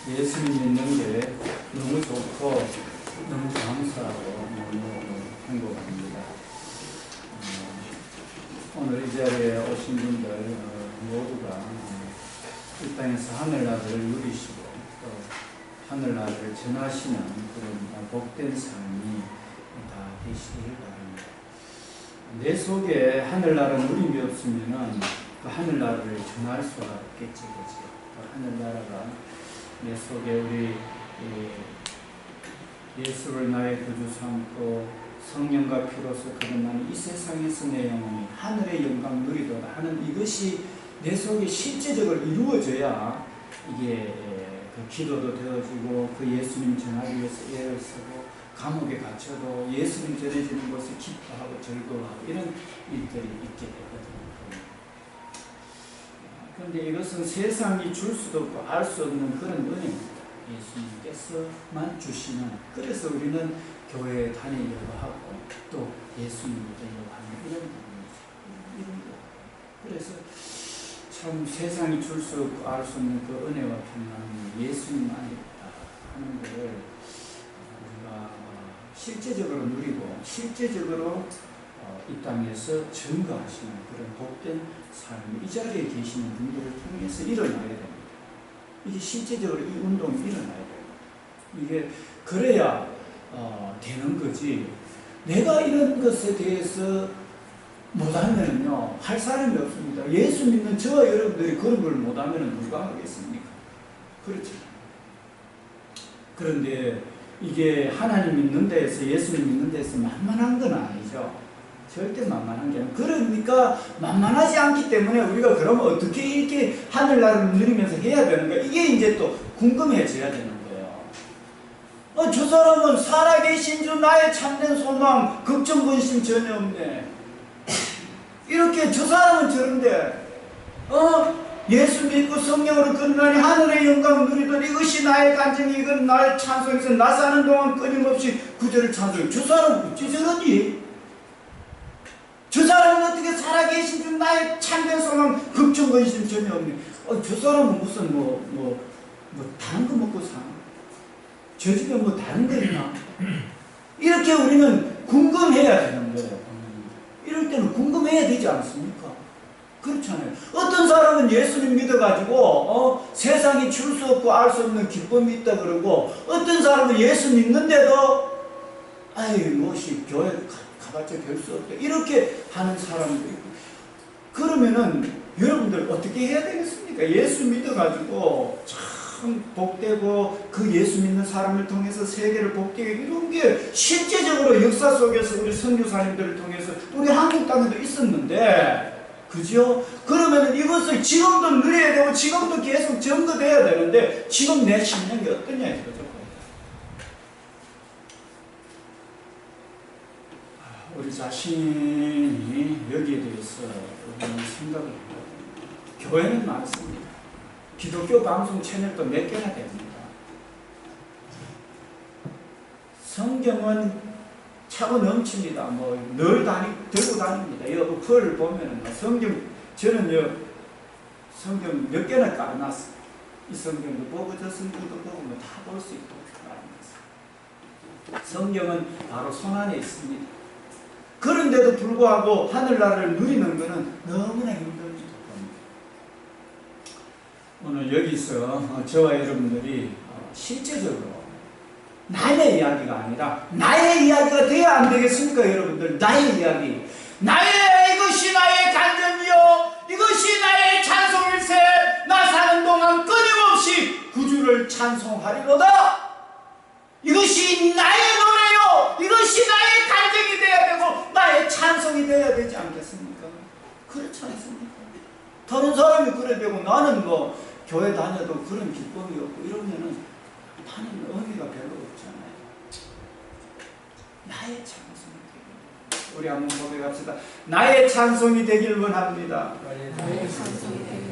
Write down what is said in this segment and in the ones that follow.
예수님 믿는 게 너무 좋고 너무 감사하고 너무 행복합니다. 오늘 이 자리에 오신 분들 모두가 이 땅에서 하늘나라를 누리시고 또 하늘나라를 전하시는 그런 복된 삶이 다 되시길 바랍니다. 내 속에 하늘나라 누림이 없으면 그 하늘나라를 전할 수가 없겠지, 그렇죠? 그 하늘나라가 내 속에 우리 예수를 나의 구주 삼고 성령과 피로서 거듭나는 이 세상에서 내 영혼이 하늘의 영광 누리도다 하는 이것이 내 속에 실제적으로 이루어져야 이게 그 기도도 되어지고 그 예수님 전하기 위해서 애를 쓰고 감옥에 갇혀도 예수님 전해지는 곳에 기뻐하고 즐거워하고 이런 일들이 있게 되거든요. 그런데 이것은 세상이 줄 수도 없고 알 수 없는 그런 은혜입니다. 예수님께서만 주시는, 그래서 우리는 교회에 다니려고 하고 또 예수님을 믿으려고 하는 이런 부분이죠. 이런 거. 그래서 참 세상이 줄 수 없고 알 수 없는 그 은혜와 평안은 예수님 안에 있다 하는 것을 우리가 실제적으로 누리고 실제적으로 이 땅에서 증거하시는 그런 복된 삶이 이 자리에 계시는 분들을 통해서 일어나야 됩니다. 이게 실제적으로 이 운동이 일어나야 돼요. 이게 그래야 되는 거지. 내가 이런 것에 대해서 못하면요 할 사람이 없습니다. 예수 믿는 저와 여러분들이 그런 걸 못하면 누가 하겠습니까? 그렇죠. 그런데 이게 하나님 믿는 데에서 예수님 믿는 데에서 만만한 건 아니죠. 절대 만만한 게 아니에요. 그러니까 만만하지 않기 때문에 우리가 그러면 어떻게 이렇게 하늘나라를 누리면서 해야 되는가, 이게 이제 또 궁금해져야 되는 거예요. 저 사람은 살아계신 주 나의 참된 소망 걱정 근심 전혀 없네. 이렇게 저 사람은 저런데 예수 믿고 성령으로 끝나니 하늘의 영광 누리던 이것이 나의 간증이 이건 나의 찬송에서 나 사는 동안 끊임없이 구절을 찬송해. 저 사람은 어찌 저러니? 저 사람은 어떻게 살아계신 줄 나의 참된 소망 걱정 근심 전혀 없네. 저 사람은 무슨 다른 거 먹고 사나? 저 집에 뭐 다른 거 있나? 이렇게 우리는 궁금해야 되는 거예요. 이럴 때는 궁금해야 되지 않습니까? 그렇잖아요. 어떤 사람은 예수님 믿어가지고 세상이 줄 수 없고 알 수 없는 기쁨이 있다 그러고, 어떤 사람은 예수 믿는데도 무엇이 교회 가봤자 별 수 없다 이렇게 하는 사람도 있고. 그러면은 여러분들 어떻게 해야 되겠습니까? 예수 믿어가지고 참 복되고 그 예수 믿는 사람을 통해서 세계를 복되게 이런 게 실제적으로 역사 속에서 우리 선교사님들을 통해서 우리 한국 땅에도 있었는데, 그죠? 그러면은 이것을 지금도 누려야 되고 지금도 계속 점거돼야 되는데 지금 내 심령이 어떠냐 이거죠. 우리 자신이 여기에 대해서 우리는 생각을 해요. 교회는 많습니다. 기독교 방송 채널도 몇 개나 됩니다. 성경은 차고 넘칩니다. 늘 들고 다닙니다. 이 어플을 보면은 저는 성경 몇 개나 깔아놨어요. 이 성경도 보고 저 성경도 보고 다 볼 수 있도록 깔아놨어요. 성경은 바로 손안에 있습니다. 그런데도 불구하고 하늘나라를 누리는 것은 너무나 힘듭니다. 오늘 여기서 저와 여러분들이 실제적으로 나의 이야기가 아니라 나의 이야기가 돼야 안 되겠습니까? 여러분들, 나의 이야기, 이것이 나의 간증이요 이것이 나의 찬송일세. 나 사는 동안 끊임없이 구주를 찬송하리로다. 이것이 나의 노래요 이것이 나의 간증이 돼야 되고 나의 찬송이 돼야 되지 않겠습니까? 그렇지 않습니까? 다른 사람이 그래 되고 나는 교회 다녀도 그런 기쁨이 없고 이러면은 나는 의미가 별로 없잖아요. 나의 찬송이 되길, 우리 한번 고백합시다. 나의 찬송이 되길 원합니다.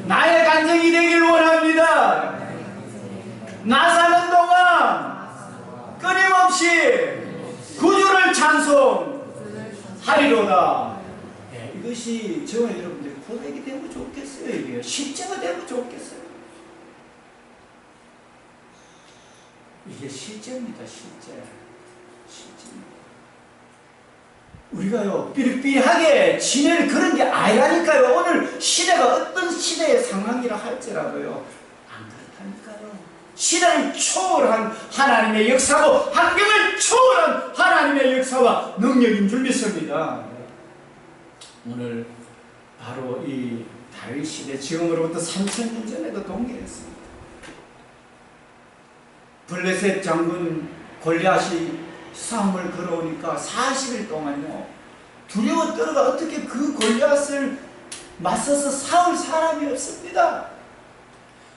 나의 간증이 되길 원합니다. 나 사는 동안 끊임없이 구주를 찬송하리로다. 이것이 저와 여러분들이 고백이 되면 좋겠어요. 이게 실제가 되면 좋겠어요. 이게 실제입니다. 실제입니다. 우리가요 삐리삐리하게 지낼 그런 게 아니라니까요. 오늘 시대가 어떤 시대의 상황이라 할지라도요 안 그렇다니까요. 시대를 초월한 하나님의 역사고 환경을 초월한 하나님의 역사와 능력인 줄 믿습니다. 오늘 바로 이 다윗 시대, 지금으로부터 3000년 전에도 동일했습니다. 블레셋 장군 골리앗이 싸움을 걸어오니까 40일 동안요 두려워 떨어가 어떻게 그 골리앗을 맞서서 싸울 사람이 없습니다.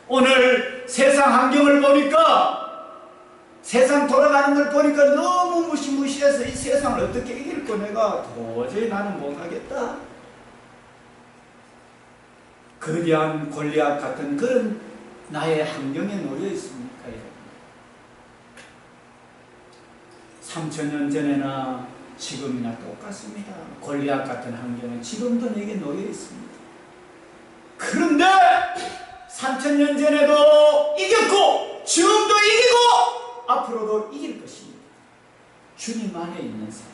오늘 세상 환경을 보니까, 세상 돌아가는 걸 보니까 너무 무시무시해서 이 세상을 어떻게 이길까 내가 도저히 나는 못하겠다. 거대한 골리앗 같은 그런 나의 환경에 놓여 있습니까? 여러분? 3000년 전에나 지금이나 똑같습니다. 골리앗 같은 환경은 지금도 내게 놓여 있습니다. 그런데 3000년 전에도 이겼고 지금도 이기고 앞으로도 이길 것입니다. 주님 안에 있는 사람,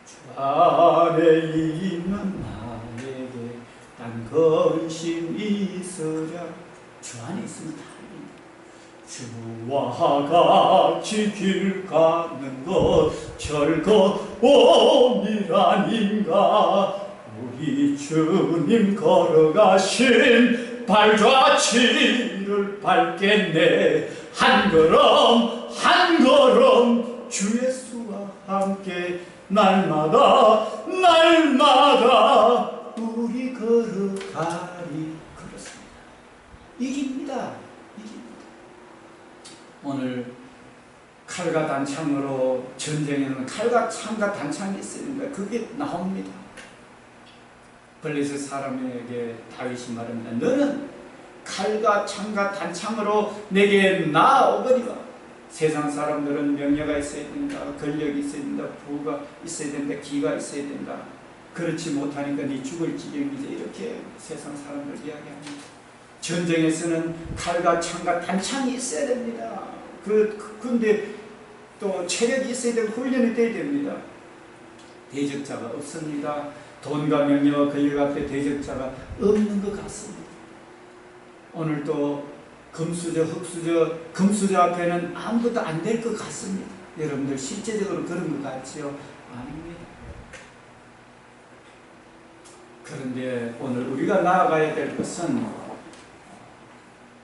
주 안에 있는 나에게 단 근심이 있으랴. 주 안에 있으면 다 주와 같이 길 가는 것 즐거운 일 아닌가. 우리 주님 걸어가신 발자취를 밟겠네. 한 걸음 한 걸음 주 예수와 함께 날마다 날마다 우리 걸어가리. 그렇습니다. 이깁니다. 오늘 칼과 단창으로, 전쟁에는 칼과 창과 단창이 있습니다. 그게 나옵니다. 블레셋 사람에게 다윗이 말합니다. 너는 칼과 창과 단창으로 내게 나아오거니와. 세상 사람들은 명예가 있어야 된다, 권력이 있어야 된다, 부가 있어야 된다, 기가 있어야 된다. 그렇지 못하니까 네 죽을 지경이지. 이렇게 세상 사람들 이야기합니다. 전쟁에서는 칼과 창과 단창이 있어야 됩니다. 근데 또 체력이 있어야 되고 훈련이 돼야 됩니다. 대적자가 없습니다. 돈과 명예와 권력 앞에 대적자가 없는 것 같습니다. 오늘 또 금수저, 흙수저, 금수저 앞에는 아무것도 안 될 것 같습니다. 여러분들 실제적으로 그런 것 같지요? 아닙니다. 그런데 오늘 우리가 나아가야 될 것은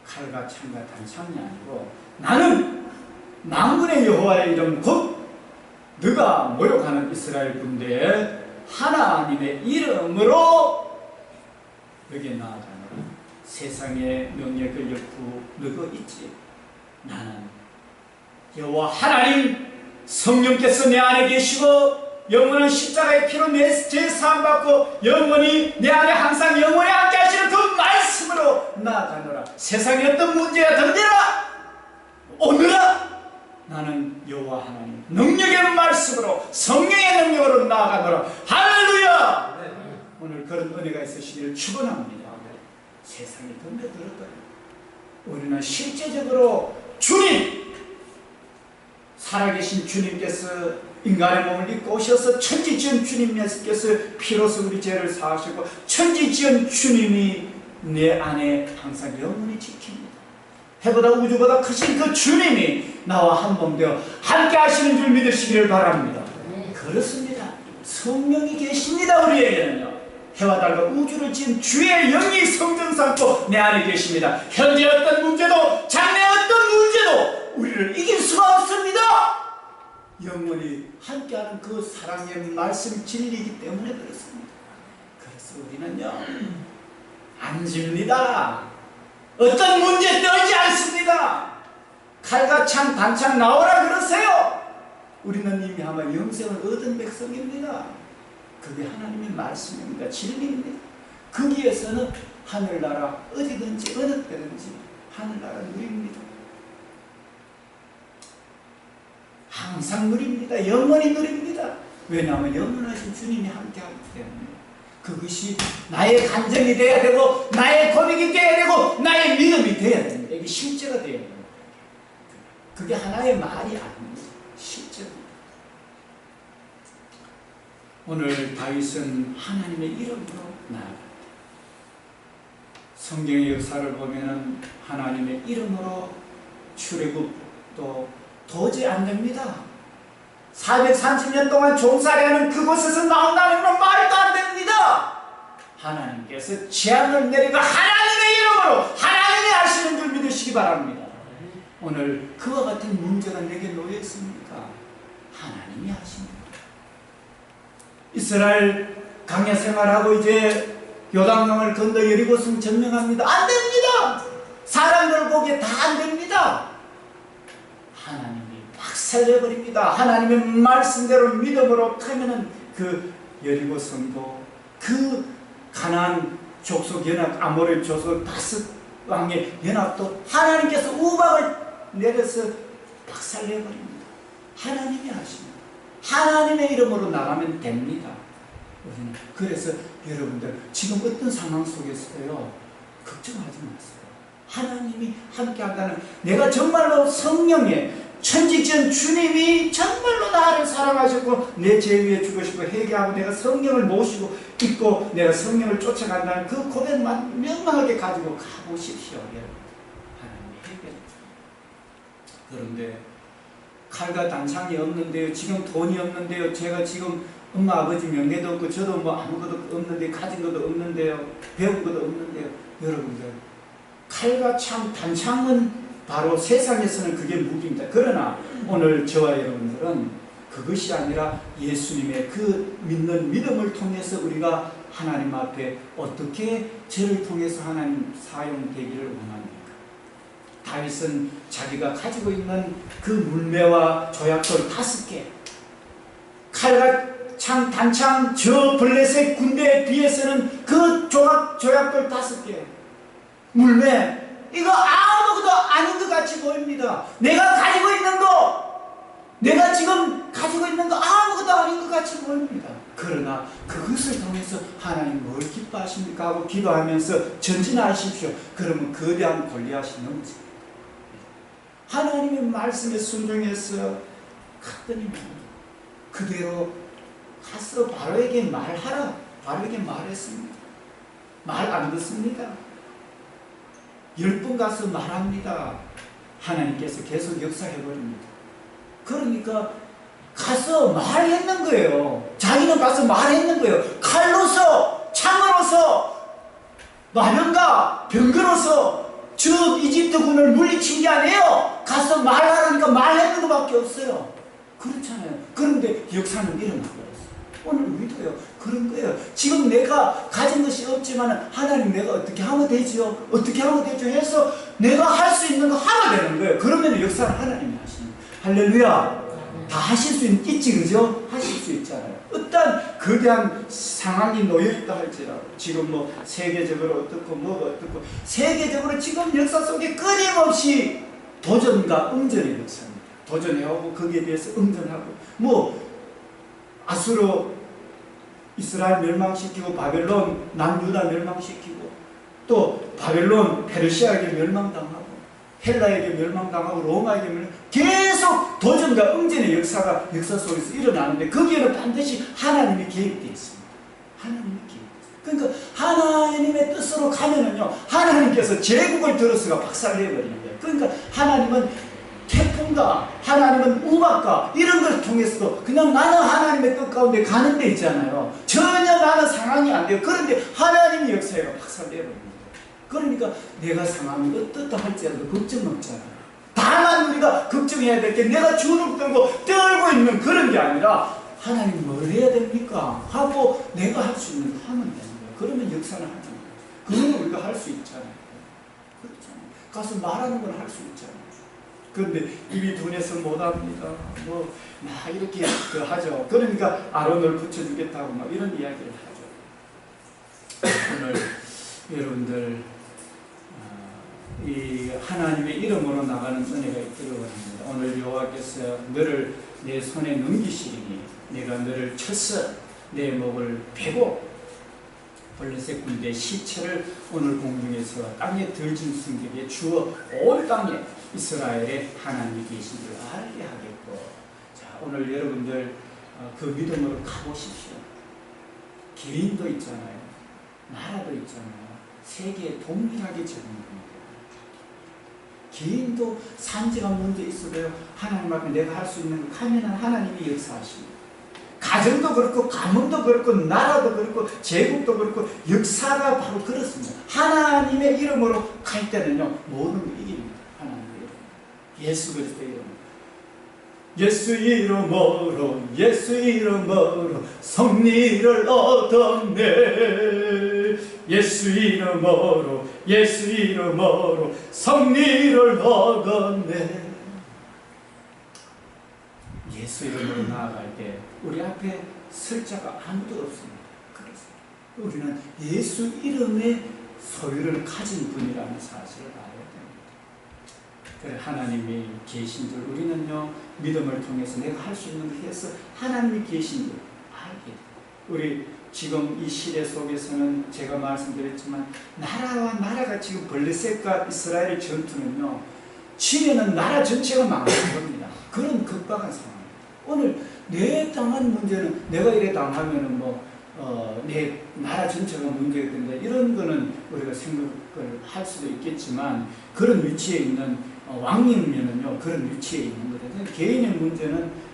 칼과 창과 단창이 아니고, 나는 만군의 여호와의 이름 곧 너가 모욕하는 이스라엘 군대의 하나님의 이름으로 너게 나아가노라. 세상의 명예 권력 부 너가 있지. 나는 여호와 하나님 성령께서 내 안에 계시고 영원한 십자가의 피로 내 죄 사함 받고 영원히 내 안에 항상 영원히 함께 하시는 그 말씀으로 나아가노라. 세상의 어떤 문제야 던져라. 오늘아 나는 여호와 하나님 능력의 말씀으로, 성령의 능력으로 나아가노라. 할렐루야. 네. 오늘 그런 은혜가 있으시기를 축원합니다. 세상이 덤벼들었다. 우리는 실제적으로 주님, 살아계신 주님께서 인간의 몸을 입고 오셔서 천지지은 주님께서 피로서 우리 죄를 사하시고 천지지은 주님이 내 안에 항상 영원히 지킵니다. 해보다 우주보다 크신 그 주님이 나와 한 몸 되어 함께 하시는 줄 믿으시기를 바랍니다. 그렇습니다. 성령이 계십니다. 우리에게는요. 해와 달과 우주를 지은 주의 영이 성전 삼고 내 안에 계십니다. 현재 어떤 문제도, 장래 어떤 문제도 우리를 이길 수가 없습니다. 영원히 함께하는 그 사랑의 말씀 진리이기 때문에 그렇습니다. 그래서 우리는요 안 집니다. 어떤 문제 떨지 않습니다. 칼과 창, 단창 나오라 그러세요. 우리는 이미 아마 영생을 얻은 백성입니다. 그게 하나님의 말씀입니다. 진리입니다. 거기에서는 하늘나라 어디든지 어느 때든지 하늘나라 누립니다. 항상 누립니다. 영원히 누립니다. 왜냐하면 영원하신 주님이 함께하기 때문에. 그것이 나의 감정이 되어야 되고 나의 고백이 되어야 되고 나의 믿음이 되어야 됩니다. 이게 실제가 되어야 됩니다. 그게 하나의 말이 아닙니다. 실제입니다. 오늘 다윗은 하나님의 이름으로 나아갑니다. 성경의 역사를 보면은 하나님의 이름으로 출애굽도 도저히 안 됩니다. 430년 동안 종살이하는 그곳에서 나온다는 건 말도 안 됩니다. 하나님께서 재앙을 내리고 하나님의 이름으로 하나님이 하시는 줄 믿으시기 바랍니다. 오늘 그와 같은 문제가 내게 놓여 있습니까? 하나님이 하십니다. 이스라엘 광야 생활하고 이제 요단강을 건너 여리고성 점령합니다. 안 됩니다. 사람들 보기에 다 안 됩니다. 하나님이 박살내버립니다. 하나님의 말씀대로 믿음으로 가면은 그 여리고성도 그 가나안 족속 연합 아모리 족속 다섯 왕의 연합도 하나님께서 우박을 내려서 박살내버립니다. 하나님이 하십니다. 하나님의 이름으로 나가면 됩니다. 그래서 여러분들 지금 어떤 상황 속에서요 걱정하지 마세요. 하나님이 함께 한다는, 내가 정말로 성령의 천지전 주님이 정말로 나를 사랑하셨고 내 죄 위에 죽으시고 회개하고 내가 성령을 모시고 있고 내가 성령을 쫓아간다는 그 고백만 명망하게 가지고 가보십시오. 하나님이 해결해줍니다. 그런데 칼과 단창이 없는데요, 지금 돈이 없는데요, 제가 지금 엄마 아버지 명예도 없고 저도 뭐 아무것도 없는데, 가진 것도 없는데요, 배운 것도 없는데요. 여러분들, 칼과 창, 단창은 바로 세상에서는 그게 무기입니다. 그러나 오늘 저와 여러분들은 그것이 아니라 예수님의 그 믿는 믿음을 통해서 우리가 하나님 앞에 어떻게 저를 통해서 하나님 사용되기를 원합니까? 다윗은 자기가 가지고 있는 그 물매와 조약돌 5개, 칼과 창, 단창, 저 블레셋 군대에 비해서는 그 조약돌 5개, 물매, 이거 아무것도 아닌 것 같이 보입니다. 내가 가지고 있는 거, 내가 지금 가지고 있는 거 아무것도 아닌 것 같이 보입니다. 그러나 그것을 통해서 하나님 뭘 기뻐하십니까 하고 기도하면서 전진하십시오. 그러면 거대한 골리앗이 넘칩니다. 하나님의 말씀에 순종해서 갔더니 그대로 가서 바로에게 말하라. 바로에게 말했습니다. 말 안 듣습니다. 10번 가서 말합니다. 하나님께서 계속 역사해버립니다. 그러니까 가서 말했는 거예요. 자기는 가서 말했는 거예요. 칼로서, 창으로서, 마병과 병거로서 저 이집트군을 물리친 게 아니에요. 가서 말하라니까 말했는 것밖에 없어요. 그렇잖아요. 그런데 역사는 일어나버렸어요. 오늘 우리도요 그런 거예요. 지금 내가 가진 것이 없지만 하나님 내가 어떻게 하면 되지요? 어떻게 하면 되죠? 해서 내가 할 수 있는 거 하면 되는 거예요. 그러면 역사는 하나님이 하시는 거예요. 할렐루야. 다 하실 수 있지, 그죠? 하실 수 있잖아요. 어떤 거대한 상황이 놓여있다 할지라도 지금 뭐 세계적으로 어떻고 뭐가 어떻고 세계적으로 지금 역사 속에 끊임없이 도전과 응전의 역사입니다. 도전해오고 거기에 대해서 응전하고 뭐 아수르 이스라엘 멸망시키고 바벨론 남유다 멸망시키고 또 바벨론 페르시아에게 멸망당하고 헬라에게 멸망당하고 로마에게 계속 도전과 응전의 역사가 역사 속에서 일어나는데 거기에는 반드시 하나님이 개입되어 있습니다. 하나님이 개입되어 있습니다. 그러니까 하나님의 뜻으로 가면은요 하나님께서 제국을 들어서가 박살내버리는 거예요. 그러니까 하나님은 태풍과 하나님은 우박과 이런 걸 통해서도 그냥 나는 하나님의 뜻 가운데 가는 데 있잖아요. 전혀 나는 상황이 안 돼요. 그런데 하나님이 역사가 박살내버립니다. 그러니까 내가 상황이 어떻다 할지라도 걱정 없잖아요. 다만 우리가 걱정해야 될 게 내가 주눅 들고 떨고 있는 그런 게 아니라 하나님 뭘 해야 됩니까? 하고 내가 할 수 있는 거 하면 되는 거예요. 그러면 역사는 하는 거예요. 그러면 우리가 할 수 있잖아요. 그렇잖아요. 가서 말하는 건 할 수 있잖아요. 그런데 입이 둔해서 못합니다. 뭐 막 이렇게 하죠. 그러니까 아론을 붙여주겠다고 막 이런 이야기를 하죠. 오늘 여러분들 이 하나님의 이름으로 나가는 은혜가 있기를 원합니다. 오늘 여호와께서 너를 내 손에 넘기시리니 내가 너를 쳐서 내 목을 베고 블레셋 군대의 시체를 오늘 공중에서 땅에 들진 승객에 주어 온 땅에 이스라엘에 하나님이 계신 줄 알게 하겠고, 자, 오늘 여러분들 그 믿음으로 가보십시오. 개인도 있잖아요. 나라도 있잖아요. 세계에 동일하게 적용됩니다. 개인도 산지가 문제 있어도요, 하나님 앞에 내가 할 수 있는 거 하면은 하나님이 역사하십니다. 가정도 그렇고, 가문도 그렇고, 나라도 그렇고, 제국도 그렇고, 역사가 바로 그렇습니다. 하나님의 이름으로 갈 때는요, 모든 걸 이깁니다. 하나님의 이름. 예수 그리스도의 이름. 예수 이름으로, 예수 이름으로 승리를 얻었네. 예수 이름으로, 예수 이름으로 승리를 얻었네. 예수 이름으로 나아갈 때 우리 앞에 설 자가 아무도 없습니다. 그래서 우리는 예수 이름의 소유를 가진 분이라는 사실을 알아야 됩니다. 그래, 하나님이 계신 줄 우리는요, 믿음을 통해서 내가 할 수 있는 걸 해서 하나님이 계신 줄 알게 돼요. 우리 지금 이 시대 속에서는 제가 말씀드렸지만 나라와 나라가 지금 블레셋과 이스라엘의 전투는요, 치면은 나라 전체가 망하는 겁니다. 그런 급박한 상황. 오늘 내 당한 문제는 내가 이래 당하면은 내 나라 전체가 문제가 된다. 이런 거는 우리가 생각을 할 수도 있겠지만, 그런 위치에 있는 왕이면은요, 그런 위치에 있는 거거든요. 개인의 문제는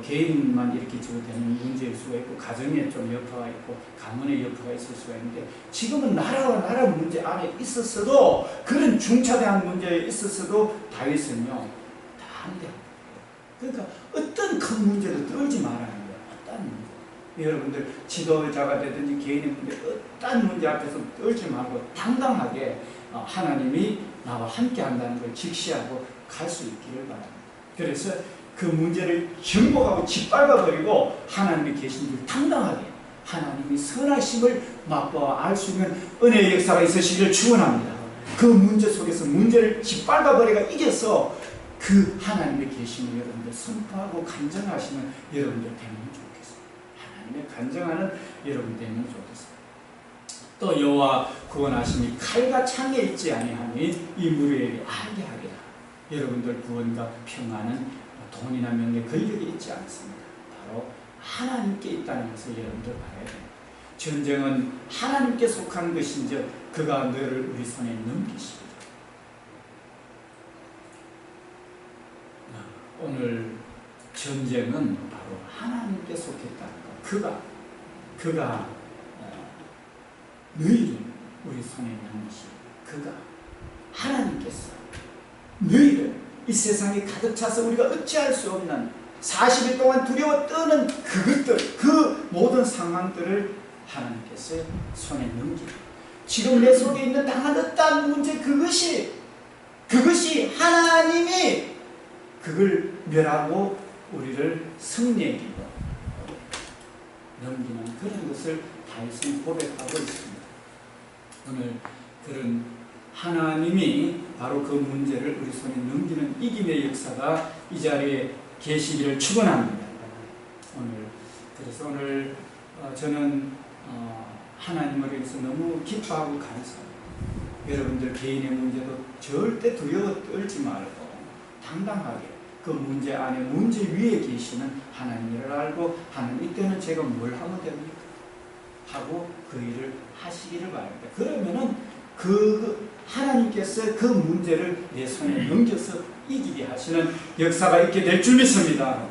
개인만 이렇게 되는 문제일 수가 있고, 가정에 좀 여파가 있고, 가문의 여파가 있을 수가 있는데, 지금은 나라와 나라 문제 안에 있었어도, 그런 중차대한 문제에 있었어도 다윗은요, 다 함대합니다. 그러니까 어떤 큰 문제도 떨지 말아야 합니다. 어떤 문제. 여러분들 지도자가 되든지 개인의 문제, 어떤 문제 앞에서 떨지 말고 당당하게 하나님이 나와 함께 한다는 걸 직시하고 갈 수 있기를 바랍니다. 그래서 그 문제를 정복하고 짓밟아버리고 하나님이 계신 줄 당당하게, 하나님이 선하심을 맛보아 알 수 있는 은혜의 역사가 있으시기를 축원합니다. 그 문제 속에서 문제를 짓밟아버리고 이겨서 그 하나님의 계심을 여러분들 선포하고 간증하시는 여러분들 되면 좋겠습니다. 하나님의 간증하는 여러분 되면 좋겠습니다. 또 여호와 구원하심이 칼과 창에 있지 아니하니 이 무리에게 알게 하리라. 여러분들 구원과 평안은 돈이나 명예, 권력이 있지 않습니다. 바로 하나님께 있다는 것을 여러분들 알아야 됩니다. 전쟁은 하나님께 속한 것인즉 그가 너를 우리 손에 넘기시리라. 오늘 전쟁은 바로 하나님께 속했다는 것. 그가 너희를 우리 손에 넘기시리라. 그가 하나님께서 너희를 이 세상에 가득 차서 우리가 어찌할 수 없는 40일 동안 두려워 떠는 그것들, 그 모든 상황들을 하나님께서 손에 넘기고, 지금 내 속에 있는 당한 어떠한 문제, 그것이 하나님이 그걸 멸하고 우리를 승리의 길로 넘기는 그런 것을 다윗은 고백하고 있습니다. 오늘 그런 하나님이 바로 그 문제를 우리 손에 넘기는 이김의 역사가 이 자리에 계시기를 축원합니다. 그래서 오늘 저는 하나님을 위해서 너무 기뻐하고 감사합니다. 여러분들 개인의 문제도 절대 두려워 떨지 말고 당당하게 그 문제 안에, 문제 위에 계시는 하나님을 알고, 하나님 이때는 제가 뭘 하면 됩니까? 하고 그 일을 하시기를 바랍니다. 그러면은 하나님께서 그 문제를 내 손에 넘겨서 이기게 하시는 역사가 있게 될 줄 믿습니다.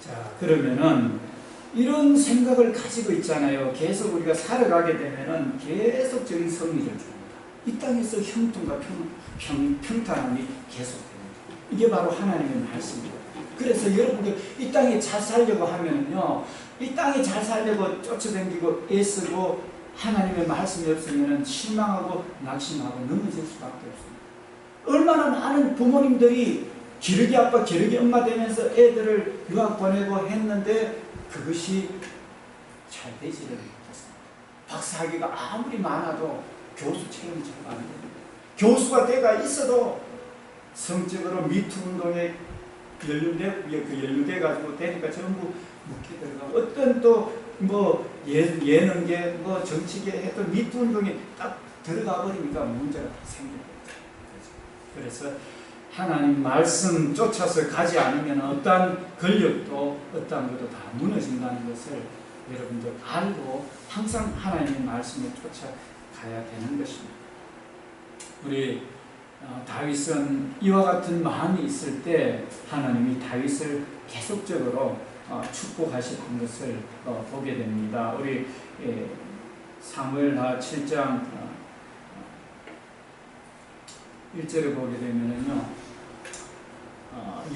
자, 그러면은 이런 생각을 가지고 있잖아요. 계속 우리가 살아가게 되면은 계속적인 승리를 줍니다. 이 땅에서 형통과 평탄함이 계속됩니다. 이게 바로 하나님의 말씀입니다. 그래서 여러분들 이 땅에 잘 살려고 하면은요, 이 땅에 잘 살려고 쫓아다니고 애쓰고 하나님의 말씀이 없으면 실망하고 낙심하고 넘어질 수밖에 없습니다. 얼마나 많은 부모님들이 기러기 아빠, 기러기 엄마 되면서 애들을 유학 보내고 했는데 그것이 잘 되지를 못했습니다. 박사학위가 아무리 많아도 교수 채용이 잘 안 됩니다. 교수가 돼가 있어도 성적으로 미투 운동에 연루돼가지고 되니까 전부 묵게 들어가고, 어떤 또 예능계, 정치계 해도 미투 운동에 딱 들어가 버리니까 문제가 다 생겨요. 그래서 하나님 말씀 쫓아서 가지 않으면 어떠한 권력도 어떠한 것도 다 무너진다는 것을 여러분들 알고 항상 하나님의 말씀을 쫓아가야 되는 것입니다. 우리 다윗은 이와 같은 마음이 있을 때 하나님이 다윗을 계속적으로 축복하셨던 것을 보게 됩니다. 우리 사무엘하 7장 1절에 보게 되면은요,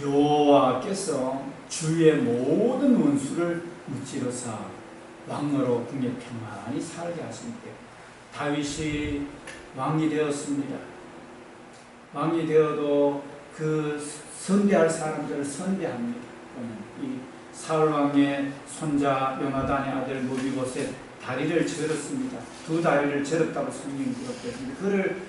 여호와께서 주의 모든 원수를 무찌르사 왕으로 궁에 평안히 살게 하시니까 다윗이 왕이 되었습니다. 왕이 되어도 그 선대할 사람들을 선대합니다. 이 사울 왕의 손자 요나단의 아들 무비보셋 다리를 절었습니다. 두 다리를 절었다고 성경이 기록되었습니다. 그를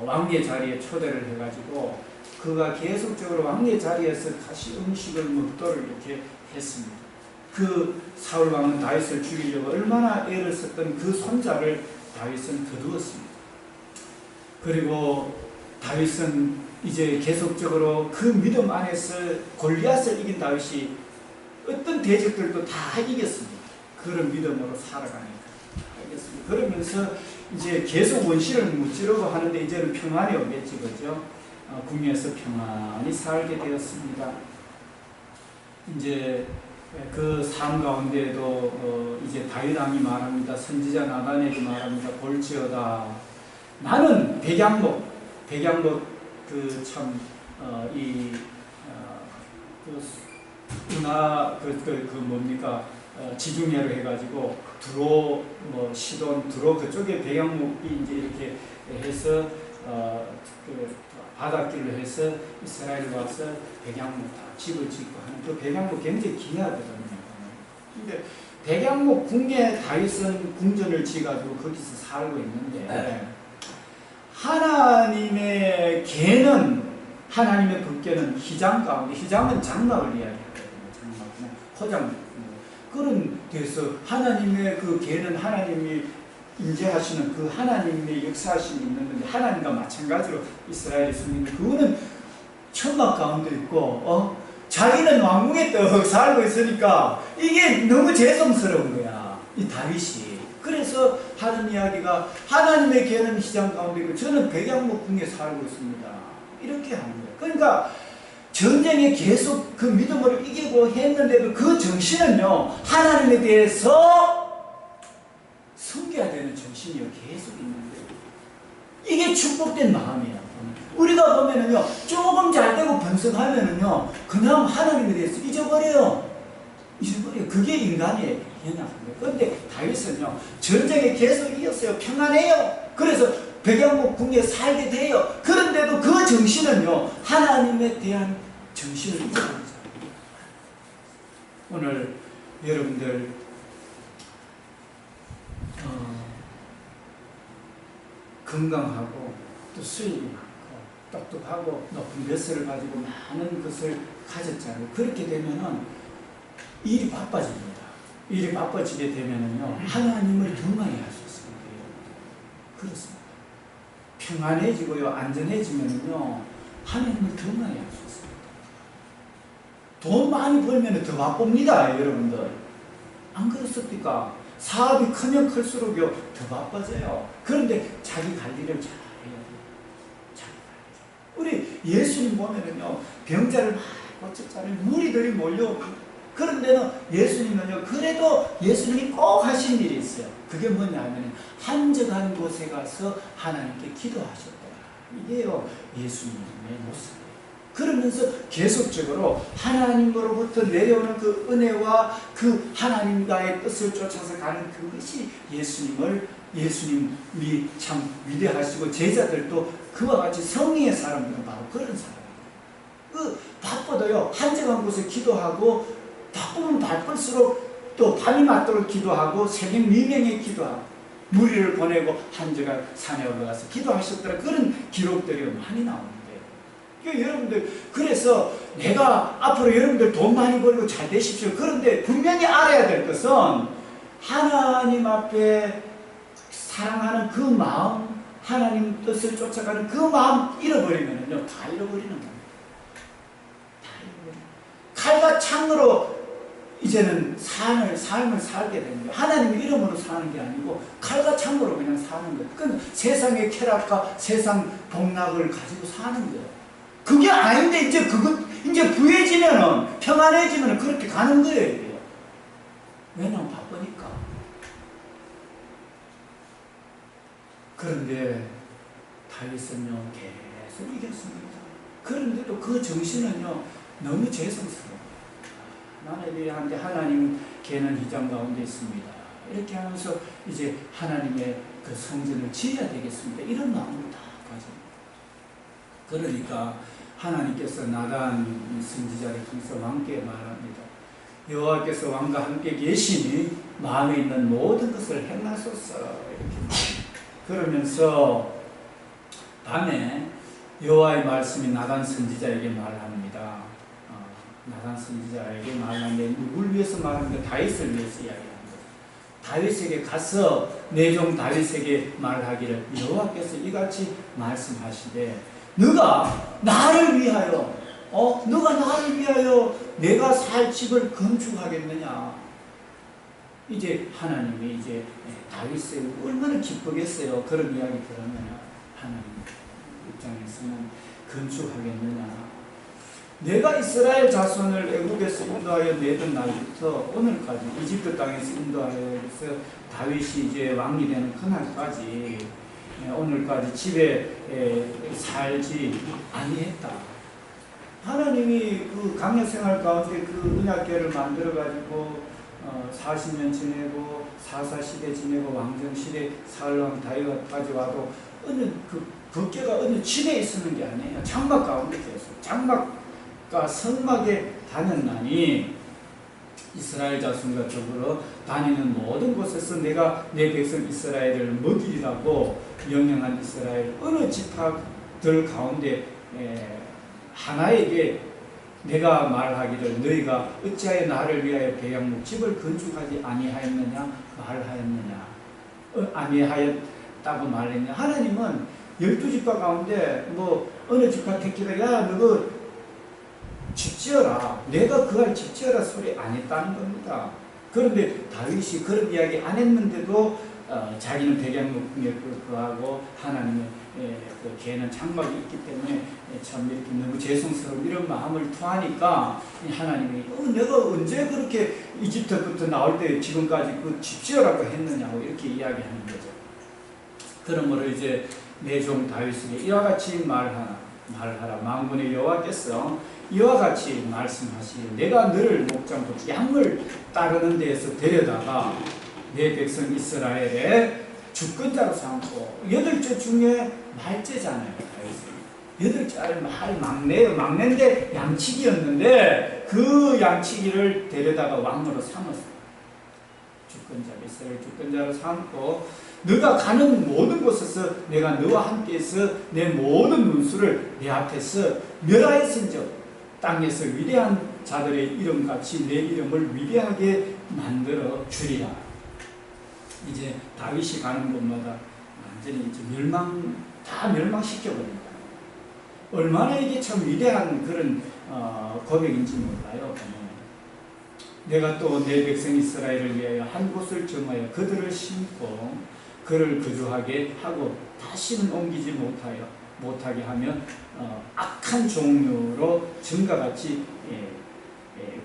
왕의 자리에 초대를 해가지고 그가 계속적으로 왕의 자리에서 다시 음식을 먹도록 이렇게 했습니다. 그 사울 왕은 다윗을 죽이려고 얼마나 애를 썼던 그 손자를 다윗은 거두었습니다. 그리고 다윗은 이제 계속적으로 그 믿음 안에서 골리앗을 이긴 다윗이 어떤 대적들도 다 이겼습니다. 그런 믿음으로 살아가니까 알겠습니다. 그러면서 이제 계속 원시를 무찌르고 하는데 이제는 평안이 오겠지, 그죠? 궁에서 평안히 살게 되었습니다. 이제 그 삶 가운데에도 이제 다윗 왕이 말합니다. 선지자 나단에게 말합니다. 볼지어다. 나는 백양목 그 참 뭡니까 지중해로 해가지고 두로 시돈 두로 그쪽에 백양목이 이제 이렇게 해서 그 바닷길로 해서 이스라엘 와서 백양목 다 집을 짓고 하는 그 백양목 굉장히 귀하거든요. 근데 백양목 궁에 다윗은 궁전을 지어가지고 거기서 살고 있는데 하나님의 개는 하나님의 법궤는 휘장 가운데 희장은 장막을 이야기하거든요. 장막, 포장 그런 데서 하나님의 그 개는 하나님이 인재하시는 그 하나님의 역사하심이 있는 건데 하나님과 마찬가지로 이스라엘의 승리는 그거는 천막 가운데 있고 자기는 왕궁에 떡 살고 있으니까 이게 너무 죄송스러운 거야, 이 다윗이. 그래서 하는 이야기가 하나님의 개는 시장 가운데 있고 저는 백양목 궁에 살고 있습니다, 이렇게 하는 거예요. 그러니까 전쟁에 계속 그 믿음으로 이기고 했는데도 그 정신은요 하나님에 대해서 섬겨야 되는 정신이 계속 있는데 이게 축복된 마음이에요. 우리가 보면은요 조금 잘 되고 번성하면은요 그냥 하나님에 대해서 잊어버려요. 그게 인간의 현상입니다. 그런데 다윗은요 전쟁에 계속 이겼어요. 평안해요. 그래서 백양목 궁에 살게 돼요. 그런데도 그 정신은요 하나님에 대한 정신을 잊어버리죠. 오늘 여러분들 건강하고 또 수입이 많고 똑똑하고 높은 벼슬을 가지고 많은 것을 가졌잖아요. 그렇게 되면은 일이 바빠집니다. 일이 바빠지게 되면은요 하나님을 더 많이 할 수 있습니다. 그렇습니다. 평안해지고요 안전해지면은요 하나님을 더 많이 할 수 있습니다. 돈 많이 벌면 더 바쁩니다, 여러분들. 안 그렇습니까? 사업이 크면 클수록요 더 바빠져요. 그런데 자기 관리를 잘 해야 돼요. 자기 관리. 우리 예수님 보면은요 병자를 막 고쳤잖아요. 무리들이 몰려. 그런데는 예수님은요 그래도 예수님이 꼭 하신 일이 있어요. 그게 뭐냐면 한적한 곳에 가서 하나님께 기도하셨더라. 이게요 예수님의 모습이에요. 그러면서 계속적으로 하나님으로부터 내려오는 그 은혜와 그 하나님과의 뜻을 쫓아서 가는 그것이 예수님이 참 위대하시고 제자들도 그와 같이 성령의 사람들은 바로 그런 사람이에요. 바빠도요 한적한 곳에 기도하고 바쁘면 바쁠수록 또 밤이 맞도록 기도하고 새벽 미명에 기도하고 무리를 보내고 한적한 산에 올라가서 기도하셨더라. 그런 기록들이 많이 나옵니다. 여러분들 그래서 내가 앞으로 여러분들 돈 많이 벌고 잘 되십시오. 그런데 분명히 알아야 될 것은 하나님 앞에 사랑하는 그 마음, 하나님 뜻을 쫓아가는 그 마음 잃어버리면요 다 잃어버리는 겁니다. 다 잃어버리는. 칼과 창으로 이제는 삶을 살게 되는 거예요. 하나님 이름으로 사는 게 아니고 칼과 창으로 그냥 사는 거예요. 그건 세상의 쾌락과 세상 복락을 가지고 사는 거예요. 그게 아닌데 이제 부해지면은 평안해지면은 그렇게 가는 거예요. 왜냐면 바쁘니까. 그런데 다윗은요 계속 이겼습니다. 그런데도 그 정신은요 너무 죄송스러워요. 나는 이래한데 하나님 걔는 휘장 가운데 있습니다. 이렇게 하면서 이제 하나님의 그 성전을 지어야 되겠습니다. 이런 마음을 다 가집니다. 그러니까 하나님께서 나단 선지자를 통해서 왕께 말합니다. 여호와께서 왕과 함께 계시니 마음에 있는 모든 것을 행하소서. 이렇게 그러면서 밤에 여호와의 말씀이 나단 선지자에게 말합니다. 나단 선지자에게 말하는데 누굴 위해서 말합니다? 다윗을 위해서 이야기합니다. 다윗에게 가서 내 종 다윗에게 말하기를 여호와께서 이같이 말씀하시되 너가 나를 위하여 내가 살 집을 건축하겠느냐. 이제 하나님이 이제 다윗을 얼마나 기쁘겠어요. 그런 이야기 들으면 하나님 입장에서는 건축하겠느냐. 내가 이스라엘 자손을 애국에서 인도하여 내던 날부터 오늘까지 이집트 땅에서 인도하여서 다윗이 이제 왕이 되는 그날까지 오늘까지 집에 살지 아니했다. 하나님이 그 강력 생활 가운데 그 언약궤를 만들어 가지고 40년 지내고 사사시대 지내고 왕정시대 사울왕 다윗까지 와도 어느 그 법궤가 어느 집에 있었는 게 아니에요. 장막 가운데 계속 장막과 성막에 다녔나니 이스라엘 자손과 더불어 다니는 모든 곳에서 내가 내 백성 이스라엘을 먹이라고 명령한 이스라엘 어느 지파들 가운데 하나에게 내가 말하기를 너희가 어찌하여 나를 위하여 배양목 집을 건축하지 아니하였느냐 말하였느냐 아니하였다고 말했냐. 하나님은 12지파 가운데 뭐 어느 지파 택기가 야 너가 집 지어라 내가 그 할 집 지어라 소리 안 했다는 겁니다. 그런데 다윗이 그런 이야기 안 했는데도 자기는 백양목에 그하고 하나님의 그 걔는 장막이 있기 때문에 참 이렇게 너무 죄송스러운 이런 마음을 토하니까 하나님이 내가 언제 그렇게 이집트부터 나올 때 지금까지 그 집 지어라고 했느냐고 이렇게 이야기하는 거죠. 그러므로 이제 내 종 다윗에게 이와 같이 말하라. 만군의 여호와께서 이와 같이 말씀하시되 내가 너를 목장부터 양을 따르는 데에서 데려다가 내 백성 이스라엘의 주권자로 삼고 8째 중에 말째잖아요. 다윗은 8째 말 막내예요. 막내인데 양치기였는데 그 양치기를 데려다가 왕으로 삼았어요. 이스라엘 주권자로 삼고 너가 가는 모든 곳에서 내가 너와 함께해서 내 모든 문수를 내 앞에서 멸하였은즉 땅에서 위대한 자들의 이름같이 내 이름을 위대하게 만들어 주리라. 이제 다윗이 가는 곳마다 완전히 이제 멸망시켜버립니다. 얼마나 이게 참 위대한 그런 고백인지 몰라요. 내가 또 내 백성 이스라엘을 위하여 한 곳을 정하여 그들을 심고 그를 거주하게 하고 다시는 옮기지 못하게 하면 악한 종류로 전과같이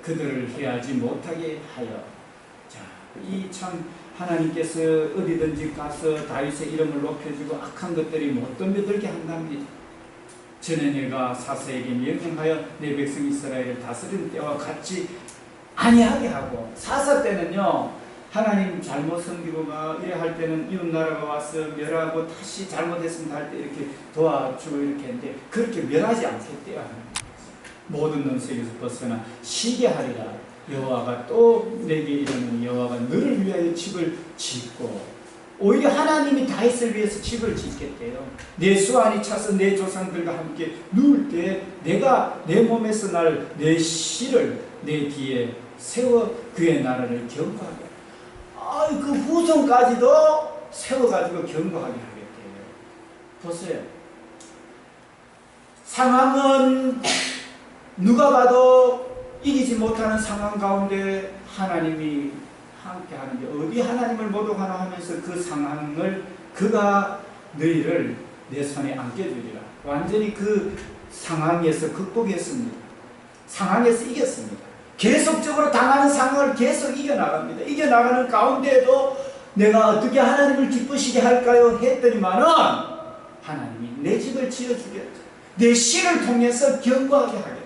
그들을 해하지 못하게 하여. 자, 이 참 하나님께서 어디든지 가서 다윗의 이름을 높여주고 악한 것들이 못 덤벼들게 한답니다. 전에 내가 사사에게 명령하여 내 백성 이스라엘을 다스리는 때와 같이 아니하게 하고, 사사 때는요 하나님 잘못 섬기고 이래 할 때는 이웃나라가 와서 멸하고 다시 잘못했으면 할 때 이렇게 도와주고 이렇게 했는데 그렇게 멸하지 않겠대요. 모든 놈에게서 벗어나 쉬게 하리라. 여호와가 또 내게 이르는 여호와가 너를 위하여 집을 짓고, 오히려 하나님이 다윗을 위해서 집을 짓겠대요. 내 수완이 차서 내 조상들과 함께 누울 때 내가 내 몸에서 날 내 씨를 내 뒤에 세워 그의 나라를 견고하게, 그 후손까지도 세워가지고 견고하게 하겠대요. 보세요. 상황은 누가 봐도 이기지 못하는 상황 가운데 하나님이 함께 하는데, 어디 하나님을 모독하나 하면서 그 상황을 그가 너희를 내 손에 안겨주리라. 완전히 그 상황에서 극복했습니다. 상황에서 이겼습니다. 계속적으로 당하는 상황을 계속 이겨나갑니다. 이겨나가는 가운데에도 내가 어떻게 하나님을 기쁘시게 할까요? 했더니만은 하나님이 내 집을 지어주겠다. 내 씨를 통해서 경고하게 하겠다.